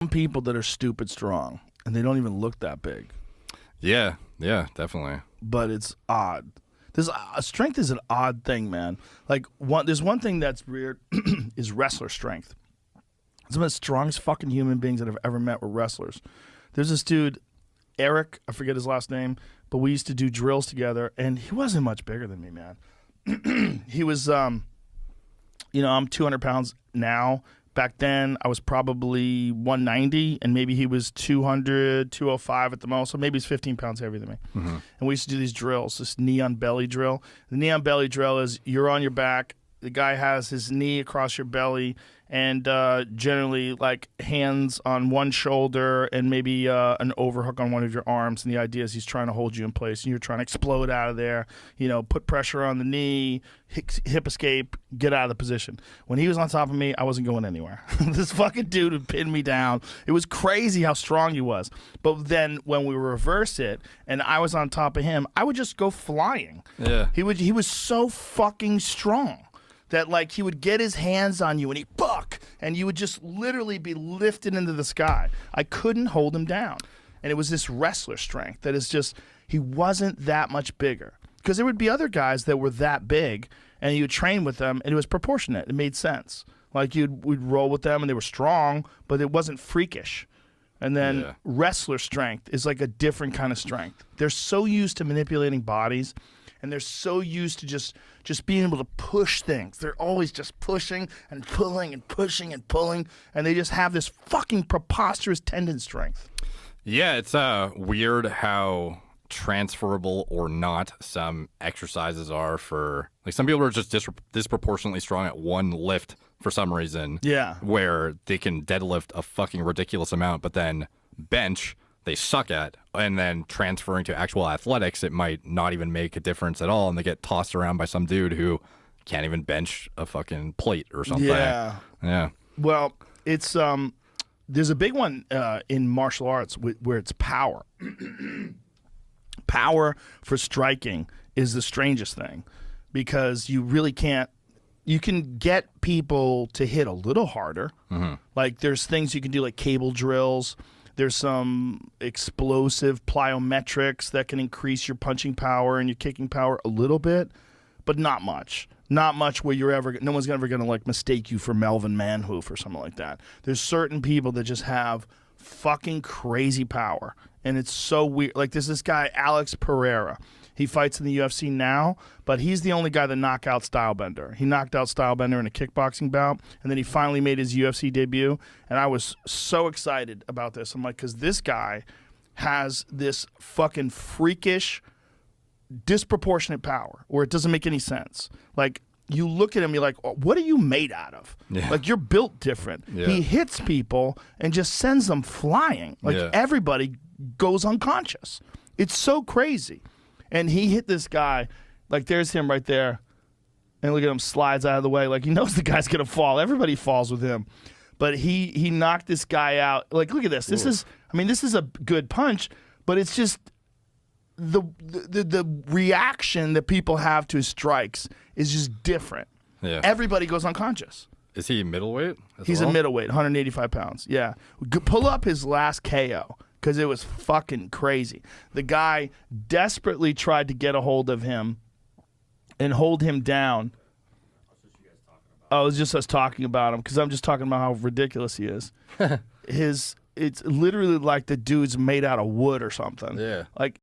Some people that are stupid strong and they don't even look that big. Yeah, definitely. But it's odd. Strength is an odd thing, man. Like there's one thing that's weird is wrestler strength. Some of the strongest fucking human beings that I've ever met were wrestlers. There's this dude, Eric, I forget his last name, but we used to do drills together, and he wasn't much bigger than me, man. He was, I'm 200 pounds now. Back then, I was probably 190, and maybe he was 200, 205 at the most, so maybe he's 15 pounds heavier than me. Mm-hmm. And we used to do these drills, this knee on belly drill. The knee on belly drill is you're on your back, the guy has his knee across your belly, and generally like hands on one shoulder and maybe an overhook on one of your arms. And the idea is he's trying to hold you in place and you're trying to explode out of there, put pressure on the knee, hip escape, get out of the position. When he was on top of me, I wasn't going anywhere. This fucking dude would pin me down. It was crazy how strong he was. But then when we reverse it and I was on top of him, I would just go flying. Yeah. He was so fucking strong that like he would get his hands on you and he'd buck and you would just literally be lifted into the sky. I couldn't hold him down. And it was this wrestler strength that is just, he wasn't that much bigger. Because there would be other guys that were that big and you would train with them and it was proportionate. It made sense. Like we'd roll with them and they were strong, but it wasn't freakish. And then wrestler strength is like a different kind of strength. They're so used to manipulating bodies and they're so used to just being able to push things. They're always just pushing and pulling and pushing and pulling, and they just have this fucking preposterous tendon strength. Yeah, it's weird how transferable or not some exercises are for, like, some people are just disproportionately strong at one lift for some reason. Yeah. Where they can deadlift a fucking ridiculous amount, but then bench they suck at, and then transferring to actual athletics, it might not even make a difference at all, and they get tossed around by some dude who can't even bench a fucking plate or something. Yeah. Well, it's there's a big one in martial arts where it's power. Power for striking is the strangest thing because you really can't. You can get people to hit a little harder. Mm-hmm. Like there's things you can do like cable drills. There's some explosive plyometrics that can increase your punching power and your kicking power a little bit, but not much. Not much where no one's ever going to like mistake you for Melvin Manhoof or something like that. There's certain people that just have fucking crazy power, and it's so weird. Like there's this guy, Alex Pereira. He fights in the UFC now, but he's the only guy that knocked out Stylebender. He knocked out Stylebender in a kickboxing bout, and then he finally made his UFC debut, and I was so excited about this. I'm like, because this guy has this fucking freakish, disproportionate power where it doesn't make any sense. Like, you look at him, you're like, oh, what are you made out of? Yeah. Like, you're built different. Yeah. He hits people and just sends them flying. Like, everybody goes unconscious. It's so crazy. And he hit this guy, like there's him right there, and look at him, slides out of the way. Like he knows the guy's going to fall. Everybody falls with him. But he knocked this guy out. Like, look at this. This is a good punch, but it's just the reaction that people have to his strikes is just different. Yeah. Everybody goes unconscious. Is he middleweight? He's a middleweight, 185 pounds. Yeah. Pull up his last KO. Because it was fucking crazy. The guy desperately tried to get a hold of him and hold him down. Oh, it was just us talking about him because I'm just talking about how ridiculous he is. It's literally like the dude's made out of wood or something. Yeah. Like